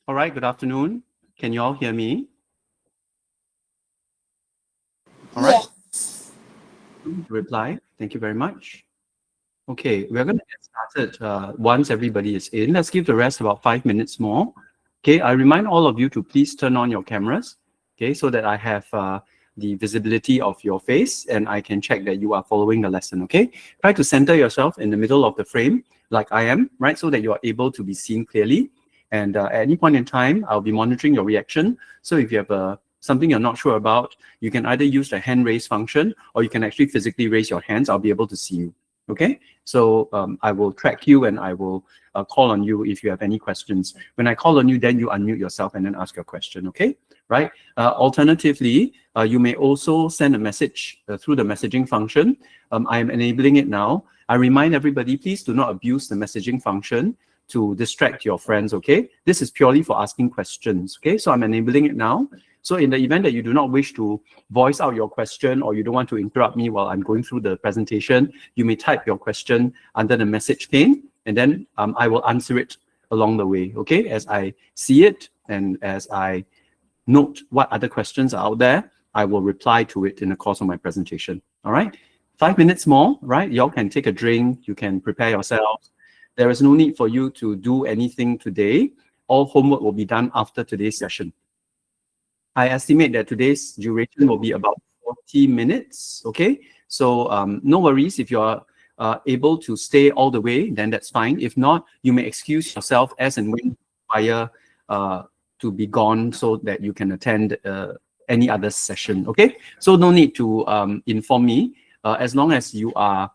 All right, good afternoon. Can you all hear me? All right. Reply. Thank you very much. Okay, we're going to get started once everybody is in. Let's give the rest about 5 minutes more. Okay, I remind all of you to please turn on your cameras, okay, so that I have the visibility of your face and I can check that you are following the lesson, okay? Try to center yourself in the middle of the frame like I am, right, so that you are able to be seen clearly. And at any point in time, I'll be monitoring your reaction. So if you have something you're not sure about, you can either use the hand raise function or you can actually physically raise your hands. I'll be able to see you. Okay, so I will track you and I will call on you if you have any questions. When I call on you, then you unmute yourself and then ask your question, okay? Right? Alternatively, you may also send a message through the messaging function. I am enabling it now. I remind everybody, please do not abuse the messaging function to distract your friends, okay? This is purely for asking questions, okay? So I'm enabling it now. So in the event that you do not wish to voice out your question or you don't want to interrupt me while I'm going through the presentation, you may type your question under the message pane and then I will answer it along the way, okay? As I see it and as I note what other questions are out there, I will reply to it in the course of my presentation, all right? 5 minutes more, right? Y'all can take a drink, you can prepare yourselves. There is no need for you to do anything today. All homework will be done after today's session. I estimate that today's duration will be about 40 minutes, okay? So no worries if you're able to stay all the way, then that's fine. If not, you may excuse yourself as and when required to be gone so that you can attend any other session, okay? So no need to inform me. As long as you are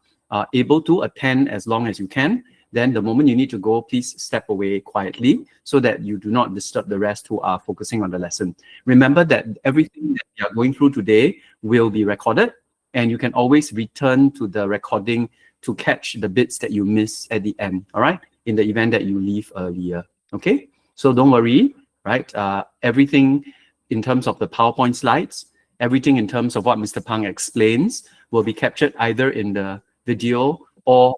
able to attend as long as you can, then the moment you need to go, please step away quietly so that you do not disturb the rest who are focusing on the lesson. Remember that everything that you are going through today will be recorded and you can always return to the recording to catch the bits that you miss at the end, all right? In the event that you leave earlier, okay? So don't worry, right? Everything in terms of the PowerPoint slides, everything in terms of what Mr. Pang explains will be captured either in the video or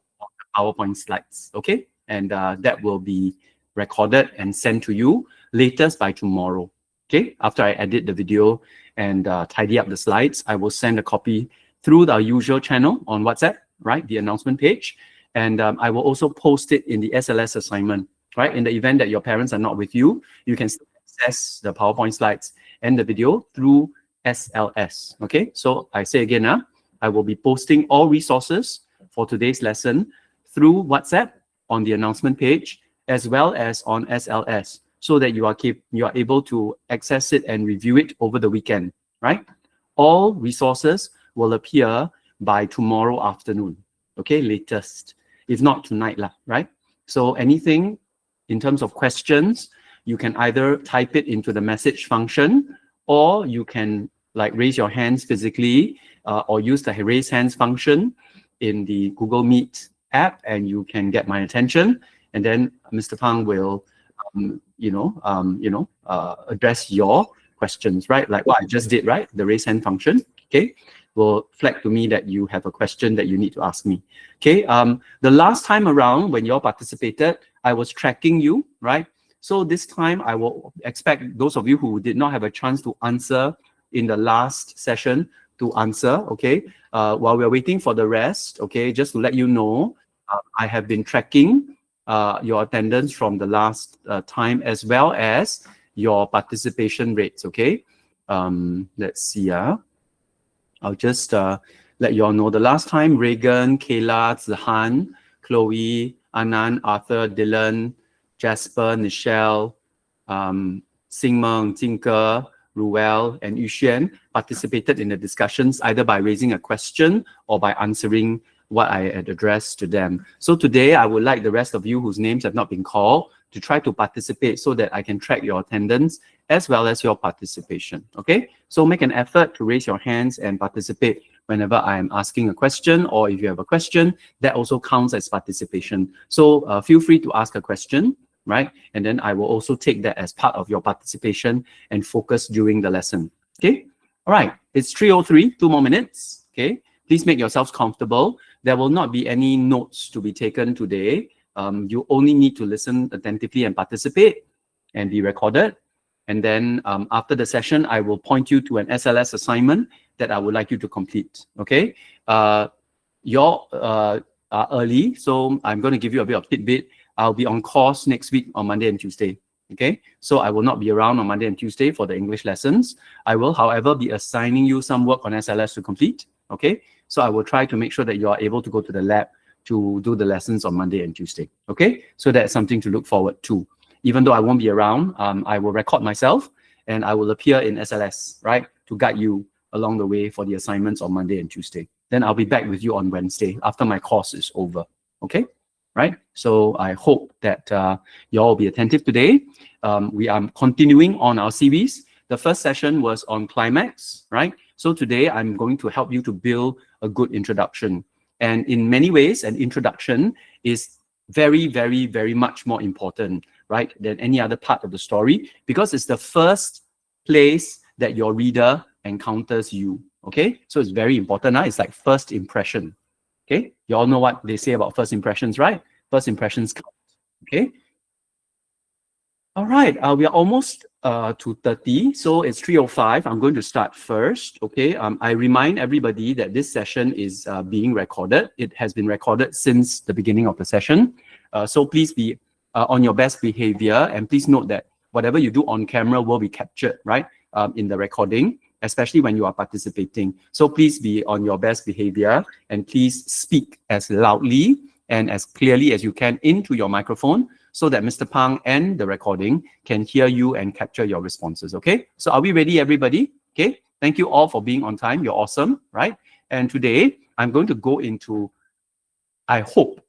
PowerPoint slides, okay? And that will be recorded and sent to you latest by tomorrow, okay? After I edit the video and tidy up the slides, I will send a copy through our usual channel on WhatsApp, right? The announcement page. And I will also post it in the SLS assignment, right? In the event that your parents are not with you, you can still access the PowerPoint slides and the video through SLS, okay? So I say again, I will be posting all resources for today's lesson through WhatsApp on the announcement page, as well as on SLS, so that you are able to access it and review it over the weekend, right? All resources will appear by tomorrow afternoon, okay, latest, if not tonight, right? So anything in terms of questions, you can either type it into the message function, or you can like raise your hands physically, or use the raise hands function in the Google Meet app, and you can get my attention, and then Mr. Pang will, address your questions, right? Like what I just did, right? The raise hand function, okay, will flag to me that you have a question that you need to ask me, okay? The last time around when you all participated, I was tracking you, right? So this time I will expect those of you who did not have a chance to answer in the last session to answer, okay? While we're waiting for the rest, okay, just to let you know, I have been tracking your attendance from the last time, as well as your participation rates, okay? Let's see, I'll just let you all know. The last time, Reagan, Kayla, Zihan, Chloe, Anand, Arthur, Dylan, Jasper, Nichelle, Singmeng, Tinker, Ruel, and Yuxian participated in the discussions either by raising a question or by answering what I had addressed to them. So today, I would like the rest of you whose names have not been called to try to participate so that I can track your attendance as well as your participation, okay? So make an effort to raise your hands and participate whenever I am asking a question, or if you have a question, that also counts as participation. So feel free to ask a question, right? And then I will also take that as part of your participation and focus during the lesson, okay? All right, it's 3:03, 2 more minutes, okay? Please make yourselves comfortable. There will not be any notes to be taken today. You only need to listen attentively and participate. and be recorded. And then after the session, I will point you to an SLS assignment that I would like you to complete. Okay. You're early, so I'm going to give you a bit of tidbit. I'll be on course next week on Monday and Tuesday. Okay, so I will not be around on Monday and Tuesday for the English lessons. I will, however, be assigning you some work on SLS to complete. Okay, so I will try to make sure that you are able to go to the lab to do the lessons on Monday and Tuesday. Okay, so that's something to look forward to. Even though I won't be around, I will record myself and I will appear in SLS, right, to guide you along the way for the assignments on Monday and Tuesday. Then I'll be back with you on Wednesday after my course is over. Okay, right? So I hope that you all will be attentive today. We are continuing on our series. The first session was on climax, right? So today I'm going to help you to build a good introduction. And in many ways, an introduction is very, very, very much more important, right, than any other part of the story, because it's the first place that your reader encounters you. Okay, so it's very important. It's like first impression. Okay, you all know what they say about first impressions, right? First impressions count. Okay. All right, we are almost to 30, so it's 3:05. I'm going to start first. Okay, I remind everybody that this session is being recorded. It has been recorded since the beginning of the session. So please be on your best behavior, and please note that whatever you do on camera will be captured, right, in the recording, especially when you are participating. So please be on your best behavior and please speak as loudly and as clearly as you can into your microphone so that Mr. Pang and the recording can hear you and capture your responses, okay? So are we ready, everybody? Okay, thank you all for being on time. You're awesome, right? And today, I'm going to go into, I hope,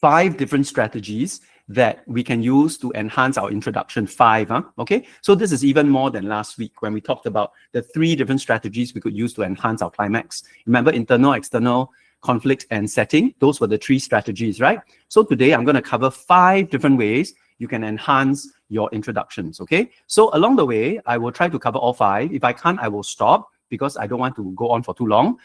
5 different strategies that we can use to enhance our introduction. 5, okay? So this is even more than last week when we talked about the 3 different strategies we could use to enhance our climax. Remember, internal, external, conflict, and setting. Those were the 3 strategies, right? So today I'm going to cover 5 different ways you can enhance your introductions, okay? So along the way, I will try to cover all 5. If I can't, I will stop because I don't want to go on for too long.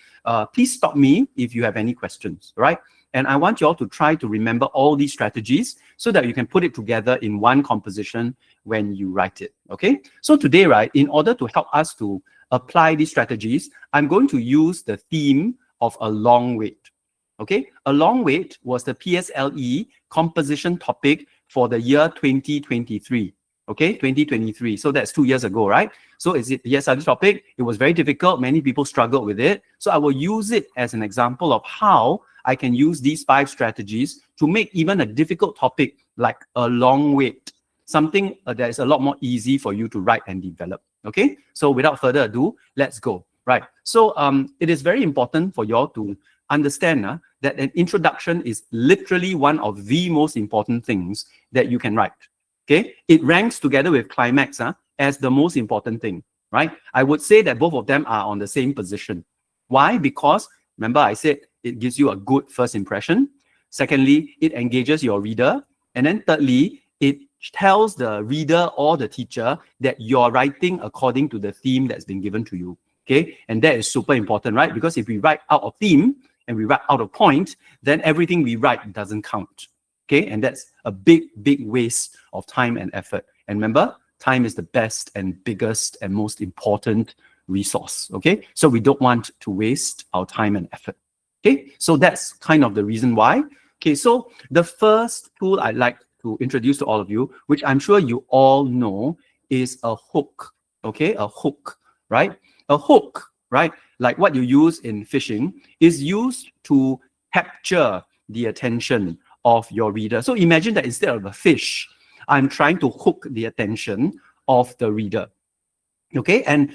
Please stop me if you have any questions, right? And I want you all to try to remember all these strategies so that you can put it together in one composition when you write it, okay? So today, right, in order to help us to apply these strategies, I'm going to use the theme of a long wait, okay? A long wait was the PSLE composition topic for the year 2023, okay? 2023, so that's 2 years ago, right? So is it, yes, this topic, it was very difficult. Many people struggled with it. So I will use it as an example of how I can use these 5 strategies to make even a difficult topic like a long wait, something that is a lot more easy for you to write and develop, okay? So without further ado, let's go, right? So it is very important for you all to understand that an introduction is literally one of the most important things that you can write, okay? It ranks together with climax as the most important thing, right? I would say that both of them are on the same position. Why? Because remember I said it gives you a good first impression. Secondly, it engages your reader. And then thirdly, it tells the reader or the teacher that you're writing according to the theme that's been given to you, okay? And that is super important, right? Because if we write out of theme and we write out of point, then everything we write doesn't count, okay? And that's a big, big waste of time and effort. And remember, time is the best and biggest and most important resource, okay? So we don't want to waste our time and effort, okay? So that's kind of the reason why. Okay, so the first tool I'd like to introduce to all of you, which I'm sure you all know, is a hook, okay? A hook, right? A hook, right? Like what you use in fishing is used to capture the attention of your reader. So imagine that instead of a fish, I'm trying to hook the attention of the reader, okay? And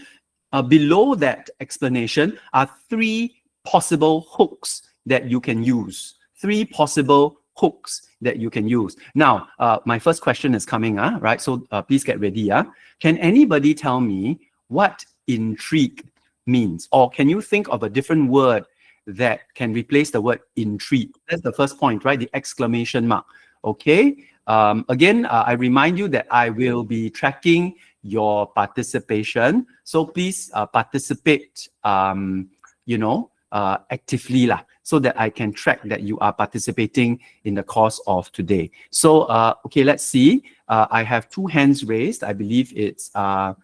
below that explanation are 3 possible hooks that you can use. 3 possible hooks that you can use. Now, my first question is coming, right? So please get ready. Can anybody tell me what intrigue means? Or can you think of a different word that can replace the word intrigue? That's the first point, right? The exclamation mark. Okay. Again, I remind you that I will be tracking your participation. So please participate, you know, actively lah, so that I can track that you are participating in the course of today. So, okay, let's see. I have 2 hands raised. I believe it's Arthur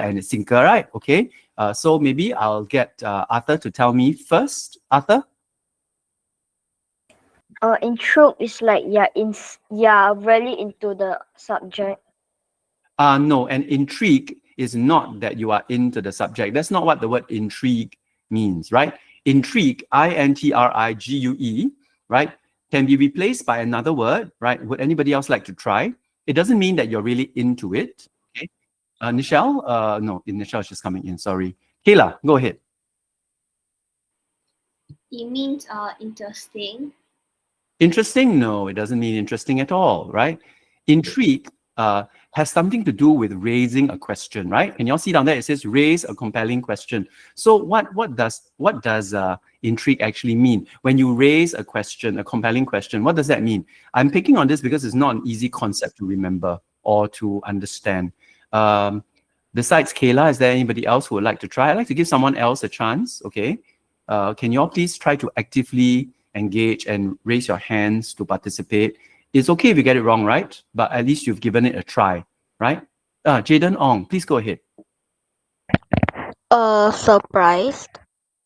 and Sinker, right? Okay. So maybe I'll get Arthur to tell me first. Arthur? Intrigue is like you're really into the subject. No, and intrigue is not that you are into the subject. That's not what the word intrigue means, right? Intrigue, I-N-T-R-I-G-U-E, right, can be replaced by another word, right? Would anybody else like to try? It doesn't mean that you're really into it. Okay. Nichelle? No, Nichelle's just coming in, sorry. Kayla, go ahead. It means interesting. Interesting? No, it doesn't mean interesting at all, right? Intrigue has something to do with raising a question, right? Can you all see down there? It says raise a compelling question. So what does intrigue actually mean? When you raise a question, a compelling question, what does that mean? I'm picking on this because it's not an easy concept to remember or to understand. Besides Kayla, is there anybody else who would like to try? I'd like to give someone else a chance, okay? Can you all please try to actively engage and raise your hands to participate? It's okay if you get it wrong, right? But at least you've given it a try, right? Jaden Ong, please go ahead. Surprised.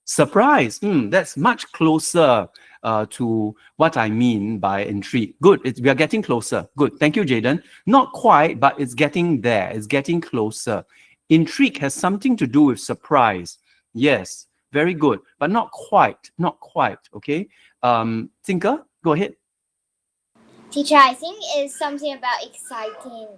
Surprise. That's much closer to what I mean by intrigue. Good. We are getting closer. Good. Thank you, Jaden. Not quite, but it's getting there. It's getting closer. Intrigue has something to do with surprise. Yes. Very good. But not quite. Not quite. Okay. Tinker, go ahead. Teacher, I think it's something about exciting.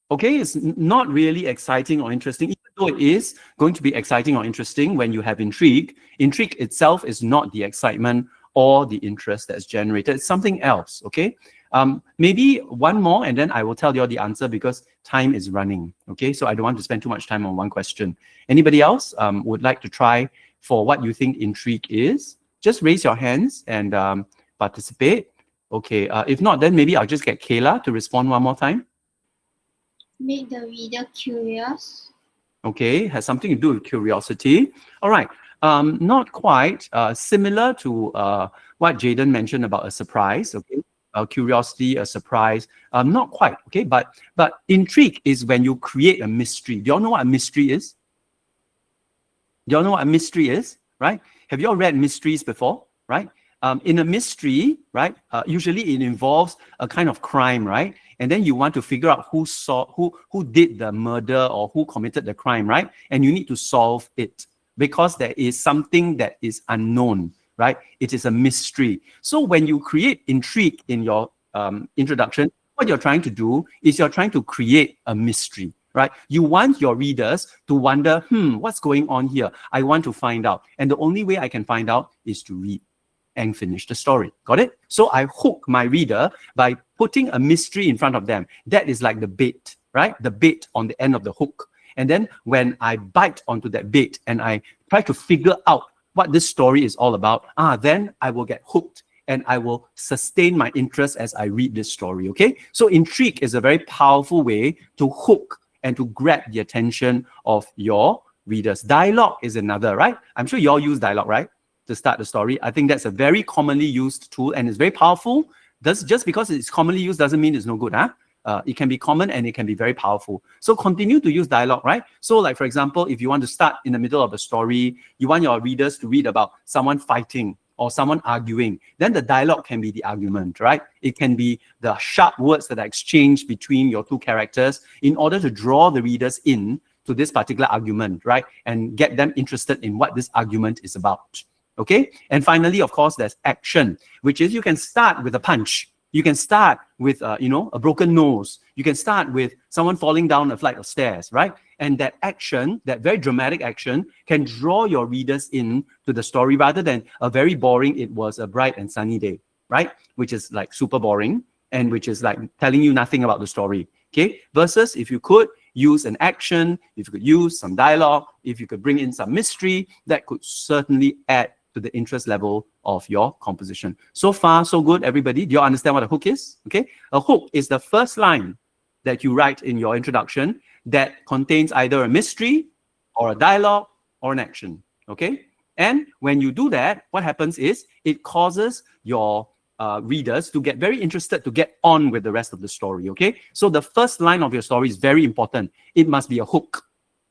Okay, it's not really exciting or interesting, even though it is going to be exciting or interesting when you have intrigue. Intrigue itself is not the excitement or the interest that's generated. It's something else, okay? Maybe one more and then I will tell you all the answer because time is running, okay? So I don't want to spend too much time on one question. Anybody else would like to try for what you think intrigue is? Just raise your hands and participate. Okay, if not, then maybe I'll just get Kayla to respond one more time. Make the reader curious. Okay, has something to do with curiosity. All right, not quite. Similar to what Jaden mentioned about a surprise. Okay, curiosity, a surprise. Not quite. Okay, but intrigue is when you create a mystery. Do y'all know what a mystery is? Do y'all know what a mystery is? Right? Have you all read mysteries before? Right? In a mystery, right? Usually it involves a kind of crime, right? And then you want to figure out who did the murder or who committed the crime, right? And you need to solve it because there is something that is unknown, right? It is a mystery. So when you create intrigue in your introduction, what you're trying to do is you're trying to create a mystery, right? You want your readers to wonder, what's going on here? I want to find out. And the only way I can find out is to read and finish the story. Got it? So I hook my reader by putting a mystery in front of them. That is like the bait, right? The bait on the end of the hook. And then when I bite onto that bait and I try to figure out what this story is all about, then I will get hooked and I will sustain my interest as I read this story, okay? So intrigue is a very powerful way to hook and to grab the attention of your readers. Dialogue is another, right? I'm sure you all use dialogue, right? To start the story. I think that's a very commonly used tool and it's very powerful. Just because it's commonly used doesn't mean it's no good. It can be common and it can be very powerful. So continue to use dialogue, right? So like, for example, if you want to start in the middle of a story, you want your readers to read about someone fighting or someone arguing, then the dialogue can be the argument, right? It can be the sharp words that are exchanged between your two characters in order to draw the readers in to this particular argument, right? And get them interested in what this argument is about. Okay, and finally, of course, there's action, which is you can start with a punch. You can start with, a broken nose. You can start with someone falling down a flight of stairs, right? And that action, that very dramatic action, can draw your readers in to the story rather than a very boring, it was a bright and sunny day, right? Which is like super boring and which is like telling you nothing about the story, okay? Versus if you could use an action, if you could use some dialogue, if you could bring in some mystery, that could certainly add to the interest level of your composition. So far, so good, everybody. Do you understand what a hook is? Okay, a hook is the first line that you write in your introduction that contains either a mystery or a dialogue or an action. Okay, And when you do that, what happens is it causes your readers to get very interested to get on with the rest of the story, okay? So the first line of your story is very important. It must be a hook.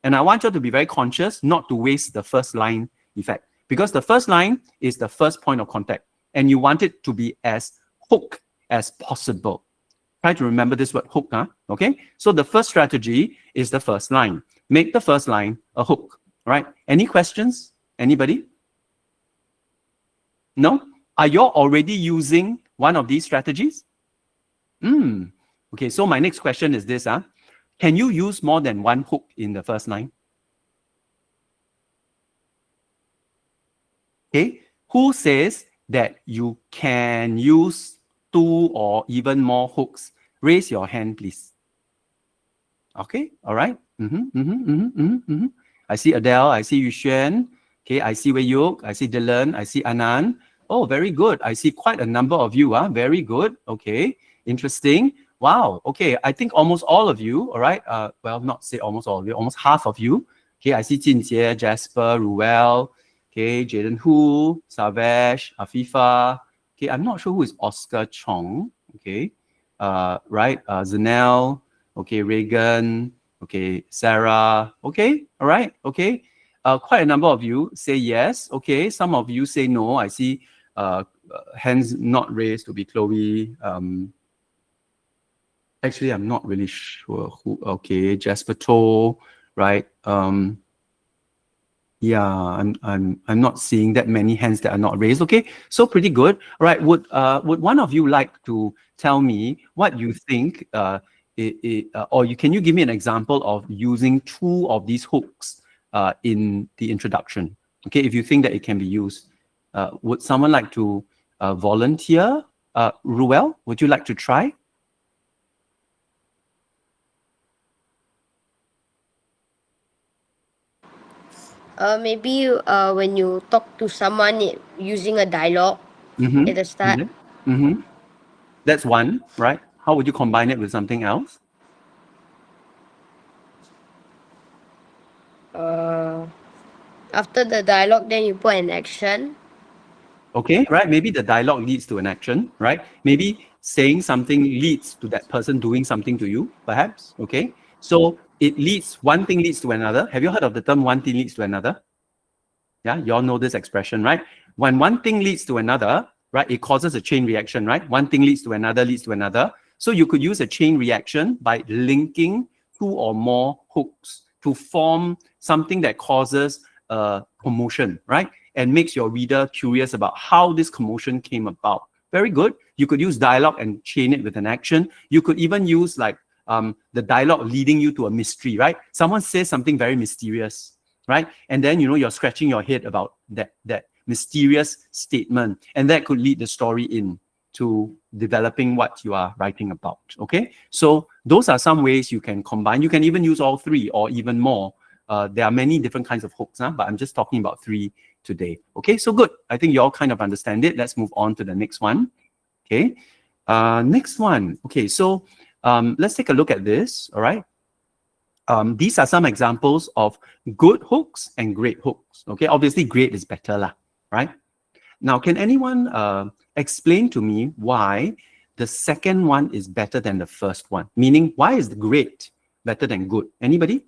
And I want you to be very conscious not to waste the first line effect, because the first line is the first point of contact and you want it to be as hook as possible. Try to remember this word hook, okay? So the first strategy is the first line. Make the first line a hook, right? Any questions? Anybody? No? Are you already using one of these strategies? Okay, so my next question is this. Can you use more than one hook in the first line? Okay, who says that you can use 2 or even more hooks? Raise your hand, please. Okay, all right. I see Adele, I see Yuxuan. Okay, I see Wei Yuk, I see Dylan, I see Anand. Oh, very good. I see quite a number of you. Very good. Okay, interesting. Wow. Okay, I think almost all of you. All right. Well, not say almost all of you. Almost half of you. Okay, I see Jin Jie, Jasper, Ruel. Okay, Jaden Hu, Savesh, Afifa. Okay, I'm not sure who is Oscar Chong. Okay, right. Zanel. Okay, Reagan. Okay, Sarah. Okay, all right. Okay. Quite a number of you say yes. Okay, some of you say no. I see hands not raised to be Chloe. Actually, I'm not really sure who. Okay, Jasper To, right? Yeah, I'm not seeing that many hands that are not raised. Okay, so pretty good. All right, would one of you like to tell me what you think? Can you give me an example of using 2 of these hooks in the introduction? Okay, if you think that it can be used, would someone like to volunteer? Ruel, would you like to try? Maybe when you talk to someone using a dialogue at the start. That's one, right? How would you combine it with something else? After the dialogue, then you put an action. Okay, right? Maybe the dialogue leads to an action, right? Maybe saying something leads to that person doing something to you, perhaps. Okay, so one thing leads to another. Have you heard of the term one thing leads to another? Yeah, you all know this expression, right? When one thing leads to another, right, it causes a chain reaction, right? One thing leads to another, leads to another. So you could use a chain reaction by linking 2 or more hooks to form something that causes a commotion, right? And makes your reader curious about how this commotion came about. Very good. You could use dialogue and chain it with an action. You could even use like the dialogue leading you to a mystery, right? Someone says something very mysterious, right? And then, you're scratching your head about that mysterious statement. And that could lead the story into developing what you are writing about, okay? So those are some ways you can combine. You can even use all 3 or even more. There are many different kinds of hooks, but I'm just talking about 3 today. Okay, so good. I think you all kind of understand it. Let's move on to the next one. Okay, next one. Okay, so let's take a look at this. All right. These are some examples of good hooks and great hooks. Okay, obviously great is better lah, right? Now, can anyone explain to me why the second one is better than the first one? Meaning, why is the great better than good? Anybody?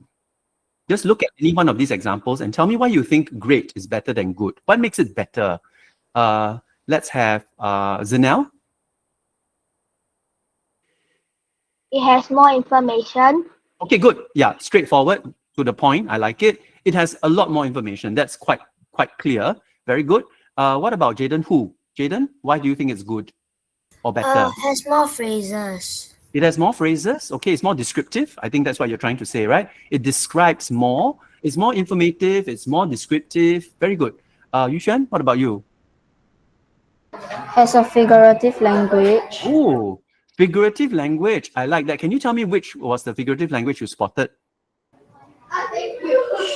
Just look at any one of these examples and tell me why you think great is better than good. What makes it better? Let's have Zanel. It has more information. Okay, good. Yeah, straightforward, to the point. I like it. It has a lot more information. That's quite clear. Very good. What about Jaden Hu? Jaden, why do you think it's good or better? It has more phrases. It has more phrases. Okay, it's more descriptive. I think that's what you're trying to say, right? It describes more. It's more informative. It's more descriptive. Very good. Yuxuan, what about you? Has a figurative language. Oh, figurative language. I like that. Can you tell me which was the figurative language you spotted?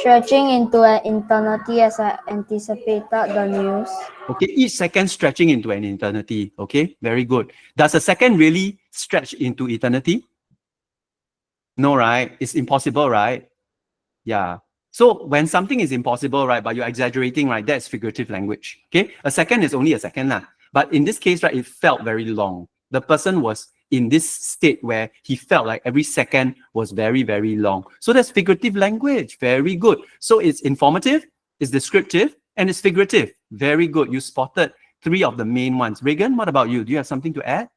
Stretching into an eternity as I anticipated the news. Okay, each second stretching into an eternity. Okay, very good. Does a second really stretch into eternity? No, right? It's impossible, right? Yeah. So when something is impossible, right, but you're exaggerating, right, that's figurative language. Okay, a second is only a second, lah. But in this case, right, it felt very long. The person was in this state where he felt like every second was very, very long. So that's figurative language. Very good. So it's informative, it's descriptive, and it's figurative. Very good. You spotted 3 of the main ones. Reagan, what about you? Do you have something to add?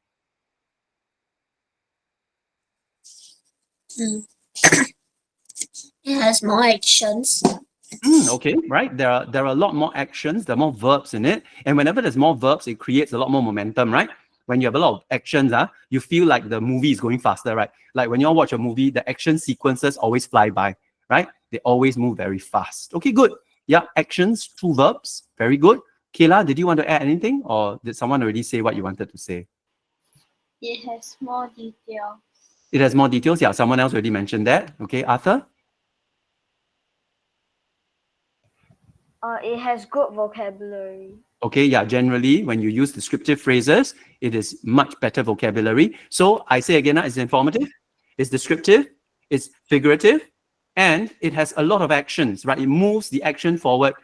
It has more actions. Okay, right. There are a lot more actions, there are more verbs in it. And whenever there's more verbs, it creates a lot more momentum, right? When you have a lot of actions, you feel like the movie is going faster, right? Like when you all watch a movie, the action sequences always fly by, right? They always move very fast. Okay, good. Yeah, actions, 2 verbs. Very good. Kayla, did you want to add anything? Or did someone already say what you wanted to say? It has more detail. It has more details. Yeah, someone else already mentioned that. Okay, Arthur? It has good vocabulary. Okay, yeah, generally, when you use descriptive phrases, it is much better vocabulary. So I say again, it's informative, it's descriptive, it's figurative, and it has a lot of actions, right? It moves the action forward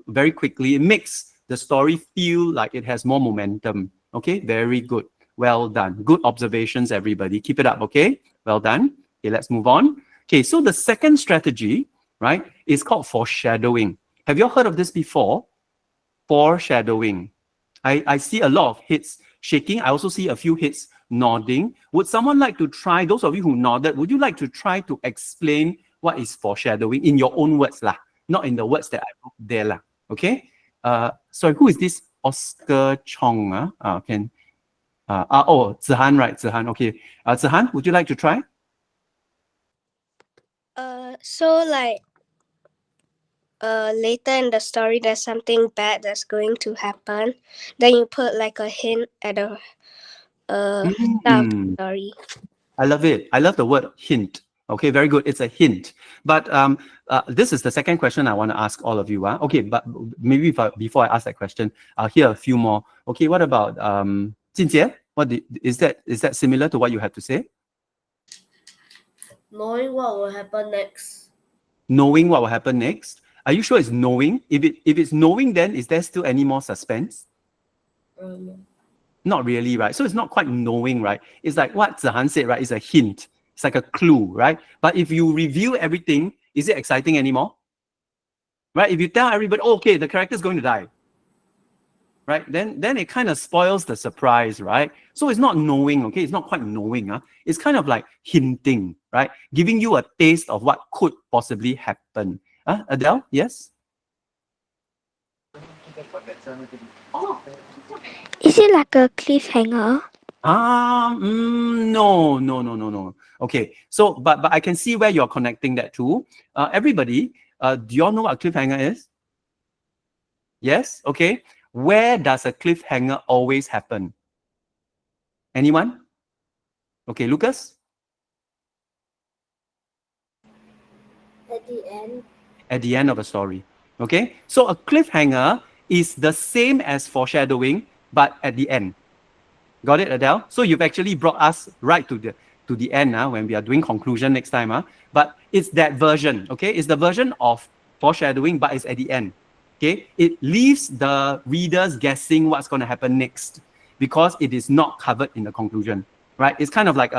very quickly. It makes the story feel like it has more momentum. Okay, very good. Well done. Good observations, everybody. Keep it up, okay? Well done. Okay, let's move on. Okay, so the second strategy, right, is called foreshadowing. Have you all heard of this before? Foreshadowing. I see a lot of heads shaking. I also see a few heads nodding. Would someone like to try, those of you who nodded, would you like to try to explain what is foreshadowing in your own words, lah? Not in the words that I wrote there, lah. Okay? Sorry, who is this? Oscar Chong. Zihan, right? Zihan. Okay. Zihan, would you like to try? So like later in the story there's something bad that's going to happen, then you put like a hint at the start of the story. I love it. I love the word hint. Okay, very good. It's a hint. But this is the second question I want to ask all of you. Okay, but maybe before I ask that question, I'll hear a few more. Okay, what about Jinjie? Is that similar to what you have to say? Knowing what will happen next. Knowing what will happen next. Are you sure it's knowing? If it's knowing, then is there still any more suspense? Not really, right? So it's not quite knowing, right? It's like what Zihan said, right? It's a hint. It's like a clue, right? But if you reveal everything, is it exciting anymore? Right? If you tell everybody, oh, okay, the character is going to die, right? Then it kind of spoils the surprise, right? So it's not knowing, okay? It's not quite knowing. It's kind of like hinting, right? Giving you a taste of what could possibly happen. Adele, yes? Is it like a cliffhanger? No. Okay, so but I can see where you're connecting that to. Everybody, do you all know what a cliffhanger is? Yes? Okay. Where does a cliffhanger always happen? Anyone? Okay, Lucas? At the end. At the end of a story. Okay, so a cliffhanger is the same as foreshadowing, but at the end. Got it, Adele? So you've actually brought us right to the end when we are doing conclusion next time. But it's that version, okay? It's the version of foreshadowing, but it's at the end. Okay, it leaves the readers guessing what's going to happen next because it is not covered in the conclusion, right? It's kind of like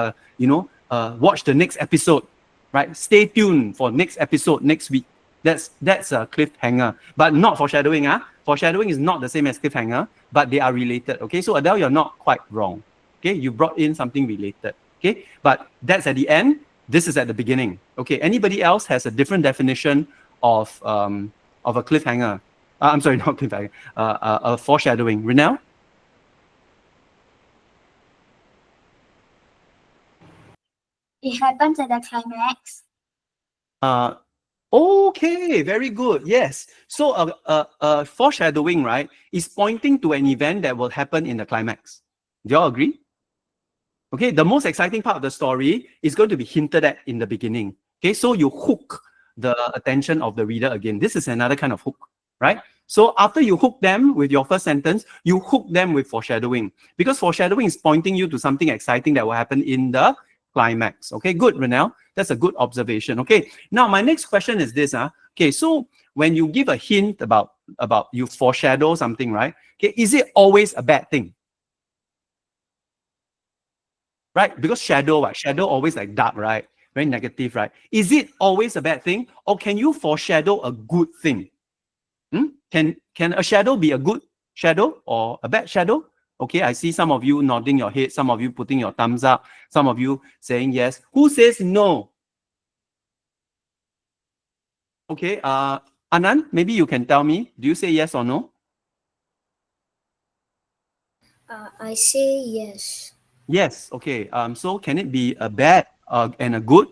watch the next episode, right? Stay tuned for next episode next week. That's a cliffhanger, but not foreshadowing. Foreshadowing is not the same as cliffhanger, but they are related. Okay, so Adele, you're not quite wrong. Okay, you brought in something related. Okay, but that's at the end. This is at the beginning. Okay, anybody else has a different definition of a cliffhanger? I'm sorry, not cliffhanger. A foreshadowing. Renelle? It happens at the climax. Okay, very good. Yes. So foreshadowing, right, is pointing to an event that will happen in the climax. Do you all agree? Okay, the most exciting part of the story is going to be hinted at in the beginning. Okay, so you hook the attention of the reader again. This is another kind of hook, right? So after you hook them with your first sentence, you hook them with foreshadowing, because foreshadowing is pointing you to something exciting that will happen in the climax. Okay, good, Renelle. That's a good observation. Okay, now my next question is this. Okay, so when you give a hint about you foreshadow something, right? Okay, is it always a bad thing? Right? Because shadow always like dark, right? Very negative, right? Is it always a bad thing, or can you foreshadow a good thing? Can a shadow be a good shadow or a bad shadow? Okay, I see some of you nodding your head, some of you putting your thumbs up, some of you saying yes. Who says no? Okay, Anand, maybe you can tell me. Do you say yes or no? I say yes. Yes. Okay. So can it be a bad and a good?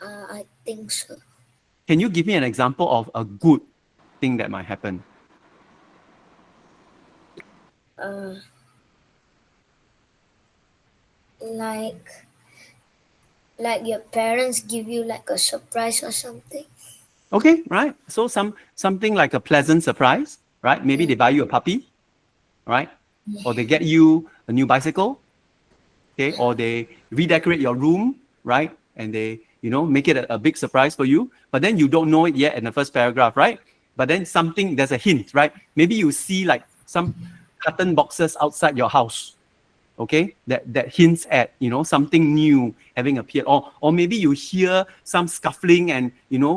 I think so. Can you give me an example of a good thing that might happen? Like your parents give you like a surprise or something. Okay, right. So something like a pleasant surprise, right? Maybe they buy you a puppy, right? Or they get you a new bicycle, okay? Or they redecorate your room, right? And they, make it a big surprise for you. But then you don't know it yet in the first paragraph, right? But then there's a hint, right? Maybe you see like some carton boxes outside your house, okay, that hints at something new having appeared, or maybe you hear some scuffling and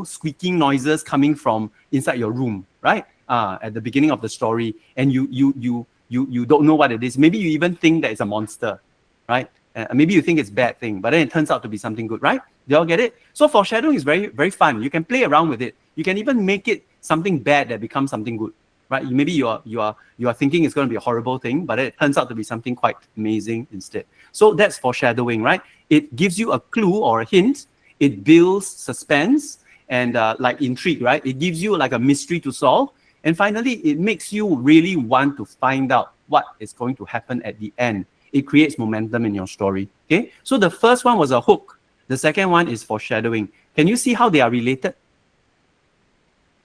squeaking noises coming from inside your room, right? At the beginning of the story, and you don't know what it is. Maybe you even think that it's a monster, right? Maybe you think it's a bad thing, but then it turns out to be something good, right? Do you all get it? So foreshadowing is very, very fun. You can play around with it. You can even make it something bad that becomes something good. Right? Maybe you are thinking it's going to be a horrible thing, but it turns out to be something quite amazing instead. So that's foreshadowing, right? It gives you a clue or a hint. It builds suspense and like intrigue, right? It gives you like a mystery to solve. And finally, it makes you really want to find out what is going to happen at the end. It creates momentum in your story. Okay. So the first one was a hook. The second one is foreshadowing. Can you see how they are related?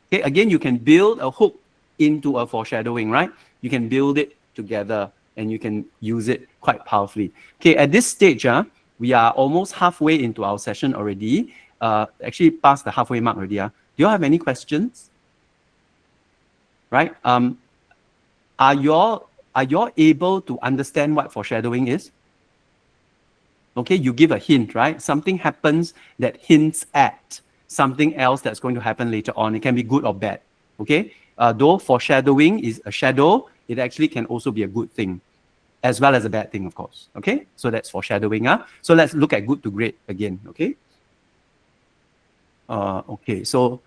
Okay. Again, you can build a hook into a foreshadowing, right? You can build it together and you can use it quite powerfully. Okay, at this stage, we are almost halfway into our session already. Actually past the halfway mark already. Do you all have any questions? Right? Are you all able to understand what foreshadowing is? Okay, you give a hint, right? Something happens that hints at something else that's going to happen later on. It can be good or bad. Okay? Though foreshadowing is a shadow, it actually can also be a good thing, as well as a bad thing, of course. Okay, so that's foreshadowing. So let's look at good to great again. Okay. Okay. So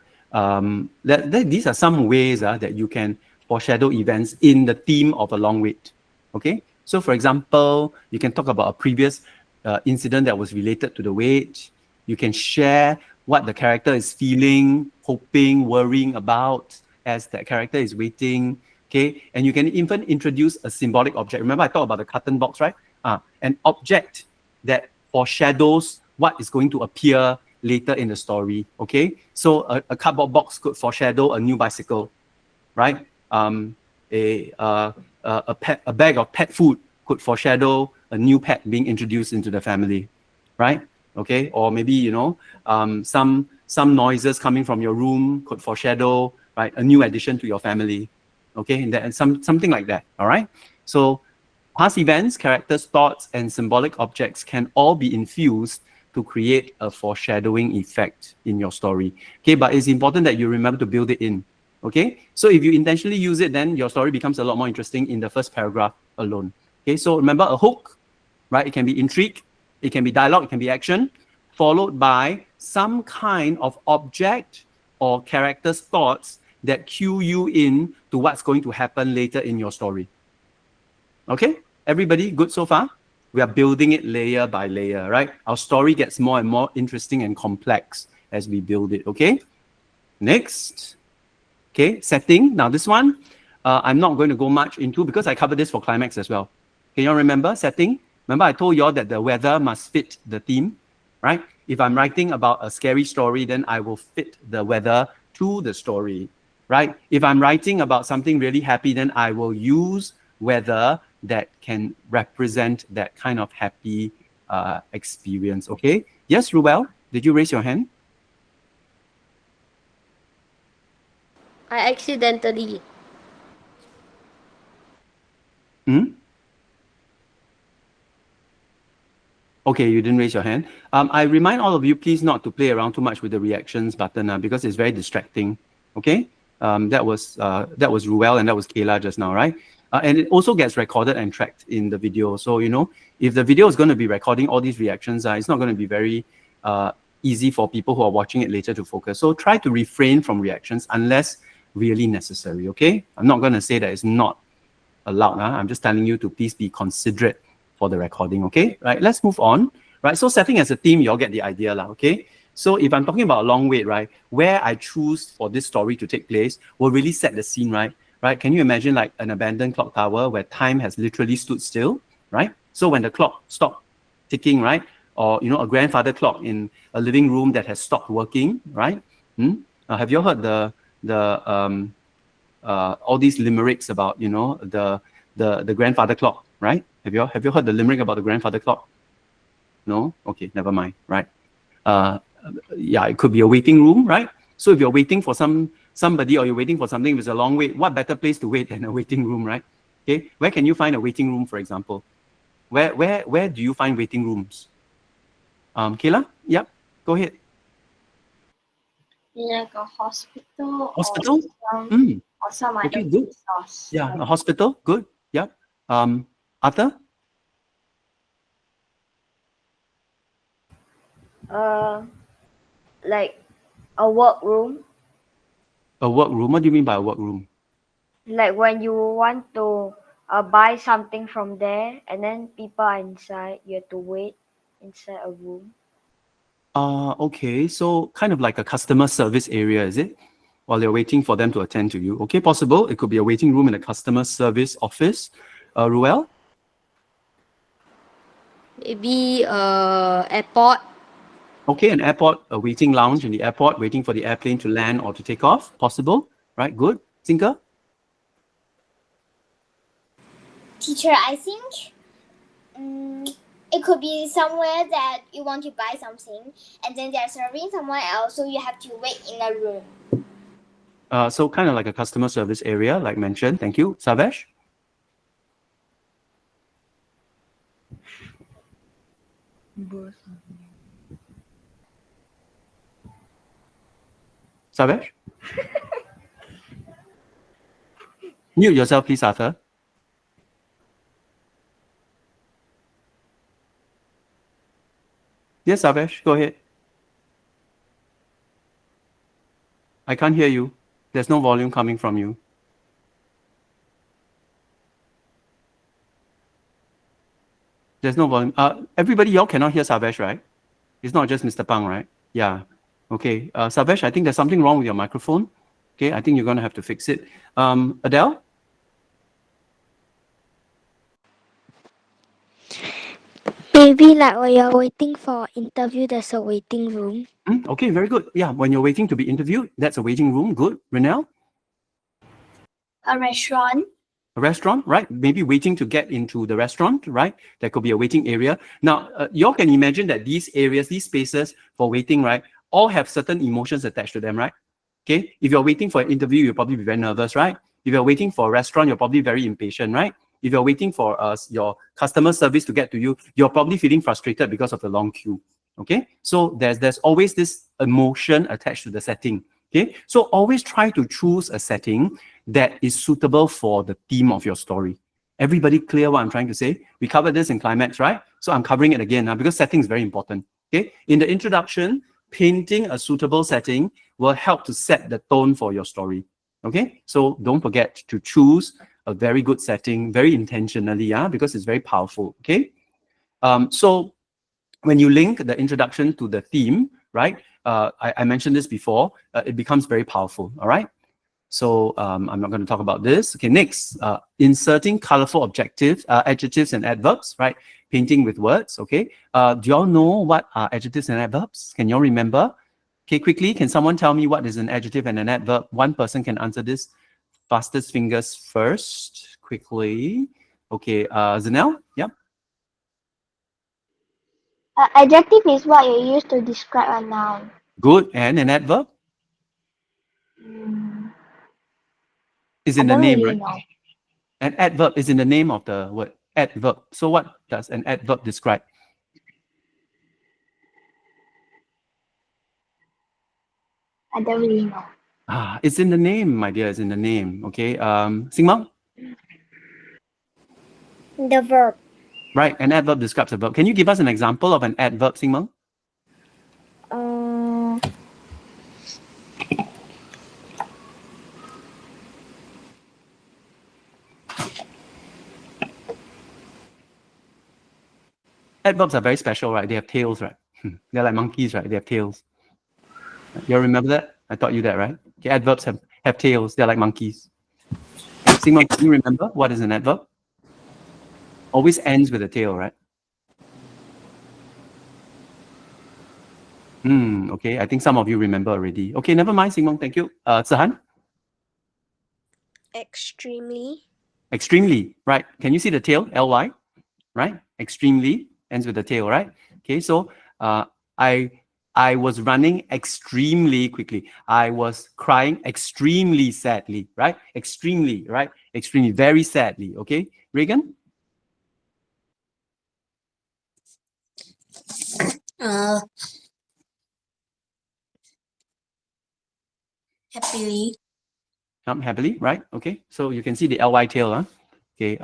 these are some ways that you can foreshadow events in the theme of a long wait. Okay. So for example, you can talk about a previous incident that was related to the wait. You can share what the character is feeling, hoping, worrying about as that character is waiting, okay? And you can even introduce a symbolic object. Remember I talked about the carton box, right? An object that foreshadows what is going to appear later in the story, okay? So a cardboard box could foreshadow a new bicycle, right? A bag of pet food could foreshadow a new pet being introduced into the family, right? Okay, or maybe some noises coming from your room could foreshadow, right, a new addition to your family. Okay, and something like that. All right. So past events, characters, thoughts, and symbolic objects can all be infused to create a foreshadowing effect in your story. Okay, but it's important that you remember to build it in. Okay, so if you intentionally use it, then your story becomes a lot more interesting in the first paragraph alone. Okay, so remember a hook, right? It can be intrigue, it can be dialogue, it can be action, followed by some kind of object or character's thoughts that cue you in to what's going to happen later in your story. Okay, everybody good so far? We are building it layer by layer, right? Our story gets more and more interesting and complex as we build it, okay? Next. Okay, setting. Now this one, I'm not going to go much into because I covered this for climax as well. Can you all remember setting? Remember I told you all that the weather must fit the theme, right? If I'm writing about a scary story, then I will fit the weather to the story, right? If I'm writing about something really happy, then I will use weather that can represent that kind of happy experience, okay? Yes, Ruel, did you raise your hand? I accidentally. Hmm? Okay, you didn't raise your hand. I remind all of you, please not to play around too much with the reactions button because it's very distracting. Okay, that was Ruel and that was Kayla just now, right? And it also gets recorded and tracked in the video. So if the video is going to be recording all these reactions, it's not going to be very easy for people who are watching it later to focus. So try to refrain from reactions unless really necessary. Okay, I'm not going to say that it's not allowed. I'm just telling you to please be considerate for the recording, okay? Right, let's move on. Right, so setting as a theme, you all get the idea, okay? So if I'm talking about a long wait, right, where I choose for this story to take place will really set the scene, right? Right, can you imagine like an abandoned clock tower where time has literally stood still, right? So when the clock stopped ticking, right, or a grandfather clock in a living room that has stopped working, right? Have you heard all these limericks about the grandfather clock, right? Have you heard the limerick about the grandfather clock? No? Okay, never mind, right? Yeah, it could be a waiting room, right? So if you're waiting for somebody or you're waiting for something with a long wait, what better place to wait than a waiting room, right? Okay, where can you find a waiting room, for example? Where do you find waiting rooms? Kayla? Yep, go ahead. Like a hospital. Hospital? Or some Okay, other good. source. Yeah, a hospital, good. Yep. Arthur? Like a workroom. A workroom? What do you mean by a workroom? Like when you want to buy something from there and then people are inside, you have to wait inside a room. Okay, so kind of like a customer service area, is it? While you're waiting for them to attend to you. Okay, possible. It could be a waiting room in a customer service office. Ruel? Maybe airport. Okay, an airport, a waiting lounge in the airport, waiting for the airplane to land or to take off. Possible, right? Good. Tinker? Teacher, I think it could be somewhere that you want to buy something and then they're serving somewhere else, so you have to wait in a room. So kind of like a customer service area, like mentioned. Thank you. Savesh? Savesh? Mute yourself, please, Arthur. Yes, Savesh, go ahead. I can't hear you. There's no volume coming from you. There's no volume. Everybody, y'all cannot hear Savesh, right? It's not just Mr. Pang, right? Yeah. Okay. Savesh, I think there's something wrong with your microphone. Okay, I think you're going to have to fix it. Adele? Maybe like when you're waiting for interview, there's a waiting room. Okay, very good. Yeah, when you're waiting to be interviewed, that's a waiting room. Good. Renelle? A restaurant. A restaurant, right? Maybe waiting to get into the restaurant, right? There could be a waiting area. Now, y'all can imagine that these areas, these spaces for waiting, right, all have certain emotions attached to them, right? Okay, if you're waiting for an interview, you'll probably be very nervous, right? If you're waiting for a restaurant, you're probably very impatient, right? If you're waiting for your customer service to get to you, you're probably feeling frustrated because of the long queue. Okay, so there's always this emotion attached to the setting. Okay, so always try to choose a setting that is suitable for the theme of your story. Everybody clear what I'm trying to say? We covered this in climax, right? So I'm covering it again now because setting is very important. Okay, in the introduction, painting a suitable setting will help to set the tone for your story. Okay, so don't forget to choose a very good setting, very intentionally, because it's very powerful. Okay, so when you link the introduction to the theme, right? I mentioned this before. It becomes very powerful. All right. So I'm not going to talk about this. Okay, next, inserting colorful adjectives and adverbs, right? Painting with words, okay? Do y'all know what are adjectives and adverbs? Can y'all remember? Okay, quickly, can someone tell me what is an adjective and an adverb? One person can answer this. Fastest fingers first, quickly. Okay, Zanel, yep. Adjective is what you use to describe a noun. Good, and an adverb? is in I the don't name, really right? know. An adverb is in the name of the word. Adverb. So what does an adverb describe? I don't really know. It's in the name, my dear. It's in the name. Okay. Singmang? The verb. Right. An adverb describes a verb. Can you give us an example of an adverb, Singmang? Adverbs are very special, right? They have tails, right? They're like monkeys, right? They have tails. You all remember that? I taught you that, right? Okay, adverbs have tails. They're like monkeys. Singmang, can you remember what is an adverb? Always ends with a tail, right? Okay, I think some of you remember already. Okay, never mind, Singmang. Thank you. Sahan? Extremely. Extremely, right? Can you see the tail? Ly, right? Extremely ends with the tail, right? Okay, so I was running extremely quickly. I was crying extremely sadly, right? Extremely, right? Extremely, very sadly. Okay, Reagan? Happily. Happily, right? Okay, so you can see the ly tail, huh? Okay,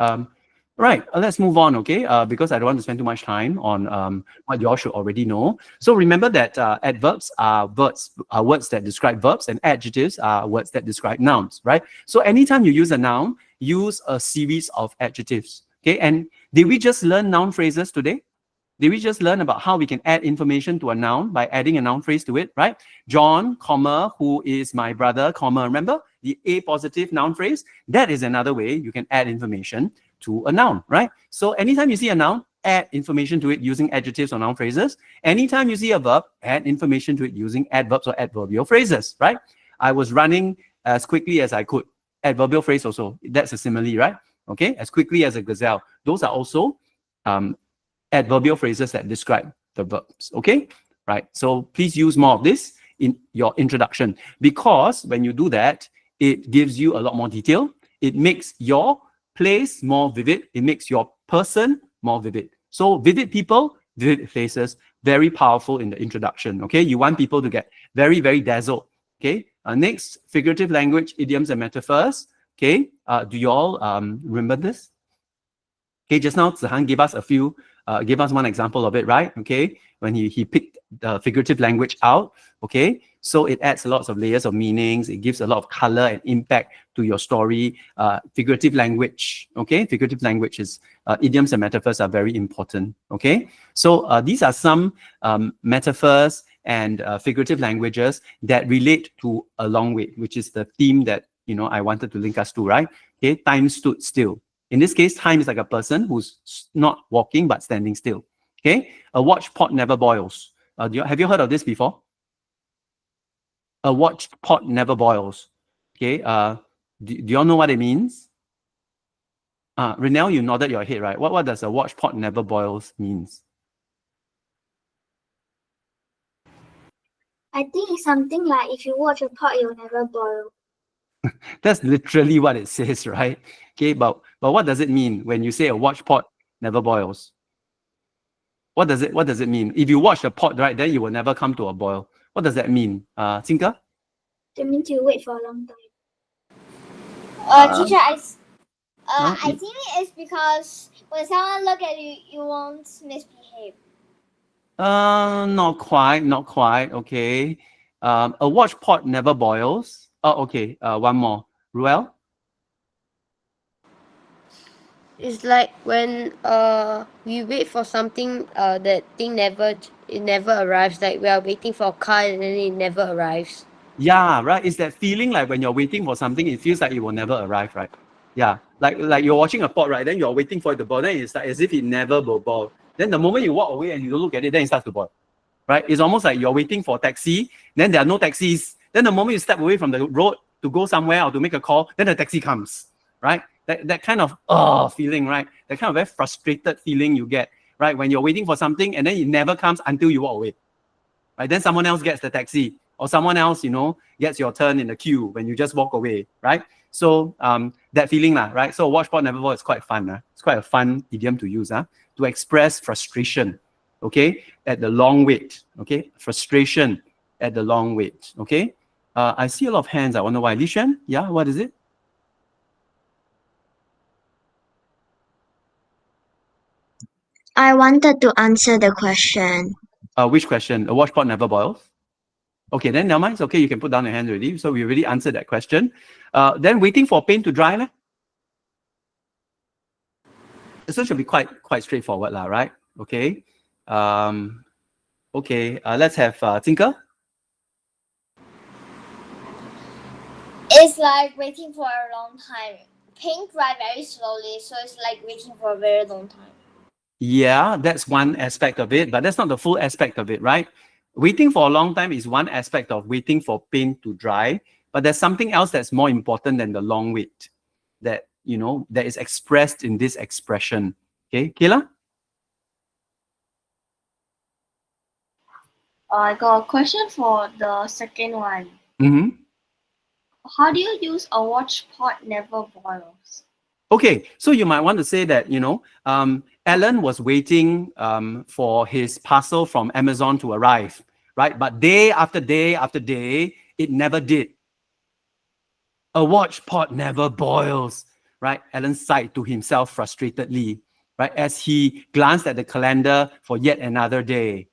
right, let's move on, okay? Because I don't want to spend too much time on what you all should already know. So remember that adverbs are words that describe verbs, and adjectives are words that describe nouns, right? So anytime you use a noun, use a series of adjectives, okay? And did we just learn noun phrases today? Did we just learn about how we can add information to a noun by adding a noun phrase to it, right? John, comma, who is my brother, comma, remember the A positive noun phrase? That is another way you can add information to a noun, right? So anytime you see a noun, add information to it using adjectives or noun phrases. Anytime you see a verb, add information to it using adverbs or adverbial phrases, right? I was running as quickly as I could. Adverbial phrase also, that's a simile, right? Okay, as quickly as a gazelle. Those are also adverbial phrases that describe the verbs, okay? Right, so please use more of this in your introduction, because when you do that, it gives you a lot more detail. It makes your place more vivid. It makes your person more vivid. So vivid people, vivid faces, very powerful in the introduction, okay? You want people to get very, very dazzled, okay? Next, figurative language, idioms and metaphors, okay? Do you all remember this? Okay, just now Zihan gave us give us one example of it, right? Okay, when he picked the figurative language out, okay? So it adds lots of layers of meanings. It gives a lot of color and impact to your story. Figurative language, okay? Figurative language is, idioms and metaphors are very important, okay? So these are some metaphors and figurative languages that relate to a long wait, which is the theme that, you know, I wanted to link us to, right? Okay, time stood still. In this case, time is like a person who's not walking but standing still. Okay, a watch pot never boils. Have you heard of this before? A watch pot never boils. Okay, do you all know what it means? Renelle, you nodded your head, right? What does a watch pot never boils means? I think it's something like if you watch a pot, you'll never boil. That's literally what it says, right? Okay, but what does it mean when you say a watch pot never boils? What does it mean? If you watch a pot, right, then you will never come to a boil. What does that mean? Cinca? That means you wait for a long time. Teacher, I think it's because when someone look at you, you won't misbehave. Not quite. Okay. A watch pot never boils. Oh, okay. One more. Ruel? It's like when we wait for something, that thing never arrives. Like we are waiting for a car and then it never arrives. Yeah, right. It's that feeling like when you're waiting for something, it feels like it will never arrive, right? Yeah, like you're watching a pot, right? Then you're waiting for it to boil. Then it's like as if it never will boil. Then the moment you walk away and you don't look at it, then it starts to boil, right? It's almost like you're waiting for a taxi. Then there are no taxis. Then the moment you step away from the road to go somewhere or to make a call, then the taxi comes, right? That kind of feeling, right? That kind of very frustrated feeling you get, right? When you're waiting for something and then it never comes until you walk away, right? Then someone else gets the taxi, or someone else, you know, gets your turn in the queue when you just walk away, right? So that feeling, right? So watch pot never boil is quite fun. It's quite a fun idiom to use to express frustration, okay, at the long wait, okay? Frustration at the long wait, okay? I see a lot of hands. I wonder why. Li Xuan, yeah, what is it? I wanted to answer the question. Which question? A watch pot never boils? Okay, then never mind. It's okay. You can put down your hand already. So we already answered that question. Then waiting for paint to dry. This one should be quite straightforward, right? Okay. Okay. Let's have Tinker. It's like waiting for a long time. Paint dry very slowly, so it's like waiting for a very long time. Yeah, that's one aspect of it, but that's not the full aspect of it, right? Waiting for a long time is one aspect of waiting for paint to dry, but there's something else that's more important than the long wait that, you know, that is expressed in this expression. Okay, Kayla? I got a question for the second one. Mm-hmm. How do you use a watch pot never boils? Okay, so you might want to say that, you know, Alan was waiting for his parcel from Amazon to arrive, right? But day after day after day, it never did. A watch pot never boils, right? Alan sighed to himself frustratedly, right? As he glanced at the calendar for yet another day.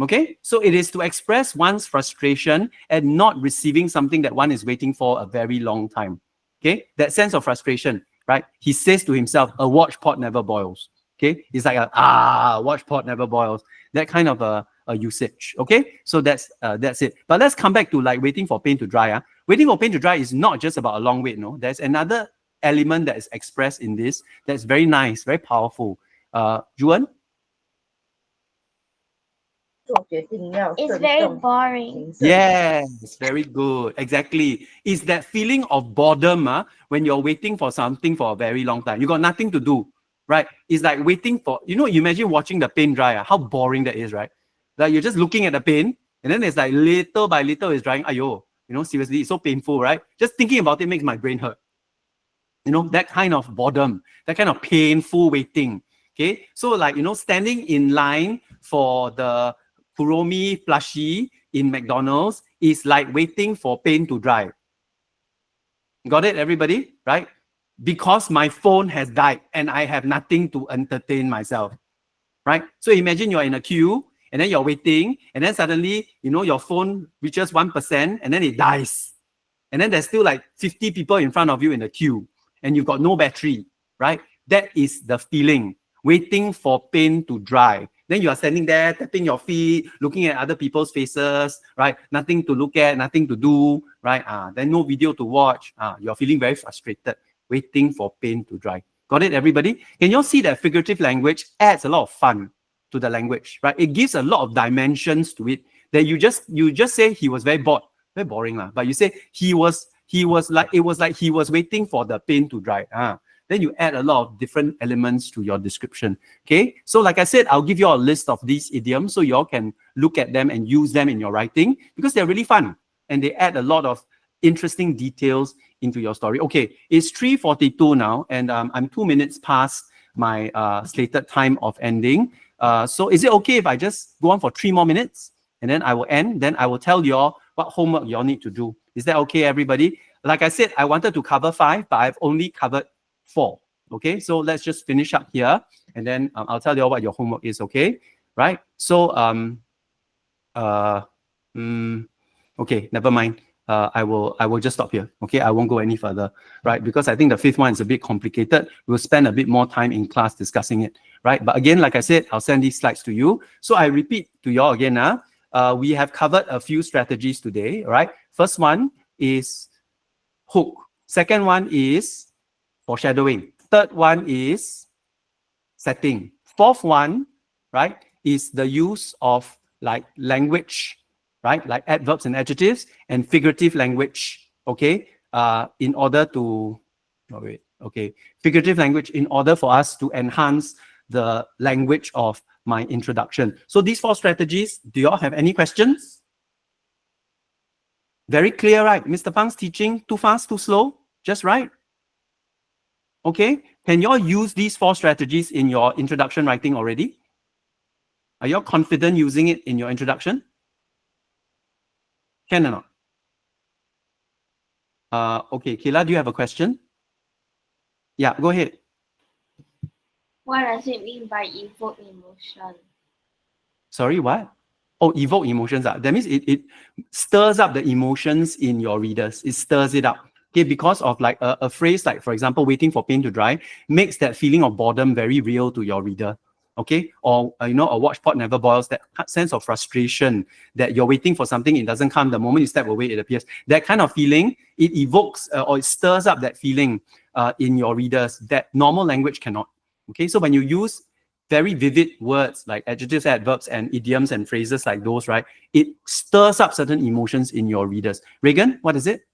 Okay, so it is to express one's frustration at not receiving something that one is waiting for a very long time. Okay, that sense of frustration, right? He says to himself, a watch pot never boils. Okay, it's like watch pot never boils. That kind of a usage. Okay, so that's it. But let's come back to like waiting for paint to dry. Waiting for paint to dry is not just about a long wait. No, there's another element that is expressed in this that's very nice, very powerful. Juan? It's very boring. Yes, very good. Exactly. It's that feeling of boredom when you're waiting for something for a very long time. You got nothing to do, right? It's like waiting for, you know, imagine watching the paint dry. How boring that is, right? Like you're just looking at the paint and then it's like little by little it's drying. Ayo, you know, seriously, it's so painful, right? Just thinking about it makes my brain hurt. You know, that kind of boredom, that kind of painful waiting. Okay. So like, you know, standing in line for the Kuromi plushie in McDonald's is like waiting for paint to dry. Got it, everybody? Right? Because my phone has died and I have nothing to entertain myself. Right? So imagine you're in a queue and then you're waiting and then suddenly, you know, your phone reaches 1% and then it dies. And then there's still like 50 people in front of you in the queue and you've got no battery. Right? That is the feeling. Waiting for paint to dry. Then you are standing there, tapping your feet, looking at other people's faces, right? Nothing to look at, nothing to do, right? Then no video to watch. You're feeling very frustrated, waiting for paint to dry. Got it, everybody? Can you all see that figurative language adds a lot of fun to the language, right? It gives a lot of dimensions to it. That you just say he was very bored, very boring, but you say he was like, it was like he was waiting for the paint to dry. Then you add a lot of different elements to your description. Okay, so like I said, I'll give you a list of these idioms so you all can look at them and use them in your writing because they're really fun and they add a lot of interesting details into your story. Okay, it's 3:42 now and I'm 2 minutes past my slated time of ending. So is it okay if I just go on for 3 more minutes and then I will end? Then I will tell you all what homework you all need to do. Is that okay, everybody? Like I said, I wanted to cover 5, but I've only covered 4. Okay, so let's just finish up here and then I'll tell you all what your homework is. Okay, right? So okay, never mind. I will just stop here. Okay, I won't go any further, right? Because I think the 5th one is a bit complicated. We'll spend a bit more time in class discussing it, right? But again, like I said, I'll send these slides to you. So I repeat to you all again. We have covered a few strategies today, right? First one is hook. Second one is foreshadowing. Third one is setting. Fourth one, right, is the use of like language, right, like adverbs and adjectives and figurative language, okay, in order to, figurative language in order for us to enhance the language of my introduction. So these 4 strategies, do you all have any questions? Very clear, right? Mr. Pang's teaching, too fast, too slow, just right. Okay, can you all use these 4 strategies in your introduction writing already? Are you all confident using it in your introduction? Can or not? Okay, Kayla, do you have a question? Yeah, go ahead. What does it mean by evoke emotion? Sorry, what? Oh, evoke emotions. That means it stirs up the emotions in your readers. It stirs it up. Okay, because of like a phrase like, for example, waiting for paint to dry, makes that feeling of boredom very real to your reader. Okay, or a watch pot never boils, that sense of frustration that you're waiting for something, it doesn't come, the moment you step away, it appears. That kind of feeling, it evokes or it stirs up that feeling in your readers that normal language cannot. Okay, so when you use very vivid words like adjectives, adverbs, and idioms and phrases like those, right, it stirs up certain emotions in your readers. Reagan, what is it?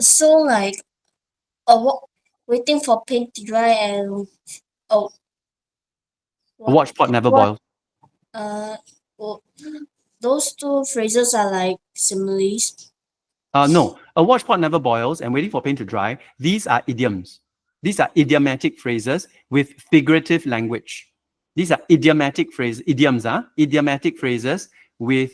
So like waiting for paint to dry and A watch pot never boils. well, those 2 phrases are like similes. No, a watch pot never boils and waiting for paint to dry. These are idioms. These are idiomatic phrases with figurative language. These are idiomatic phrases, idioms, idiomatic phrases with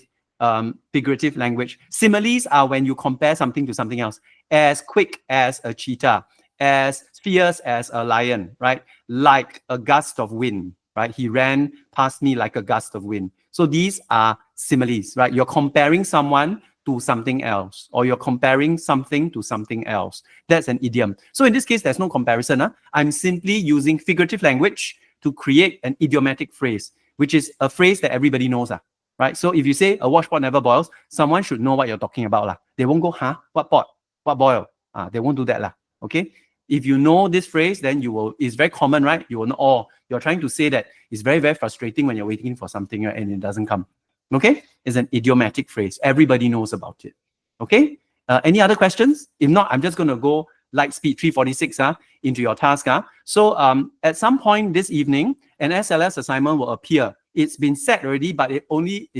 figurative language. Similes are when you compare something to something else. As quick as a cheetah, as fierce as a lion, right? Like a gust of wind, right? He ran past me like a gust of wind. So these are similes, right? You're comparing someone to something else, or you're comparing something to something else. That's an idiom. So in this case, there's no comparison. I'm simply using figurative language to create an idiomatic phrase, which is a phrase that everybody knows. Right? So if you say a watch pot never boils, someone should know what you're talking about. They won't go, huh? What pot? What boil? They won't do that. Okay? If you know this phrase, then you will, it's very common, right? You will know, oh, you're trying to say that it's very, very frustrating when you're waiting for something and it doesn't come. Okay? It's an idiomatic phrase. Everybody knows about it. Okay? Any other questions? If not, I'm just going to go light speed 346 into your task. So at some point this evening, an SLS assignment will appear. It's been set already, but it only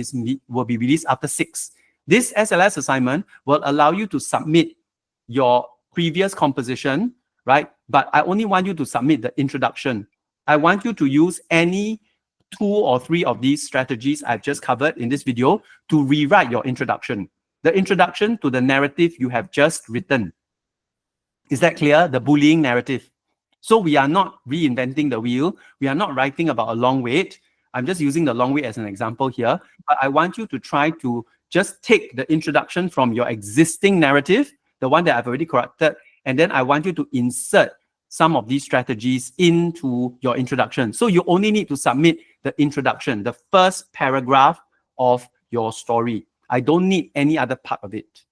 will be released after 6. This SLS assignment will allow you to submit your previous composition, right? But I only want you to submit the introduction. I want you to use any 2 or 3 of these strategies I've just covered in this video to rewrite your introduction. The introduction to the narrative you have just written. Is that clear? The bullying narrative. So we are not reinventing the wheel. We are not writing about a long wait. I'm just using the long wait as an example here. But I want you to try to just take the introduction from your existing narrative, the one that I've already corrected, and then I want you to insert some of these strategies into your introduction. So you only need to submit the introduction, the first paragraph of your story. I don't need any other part of it.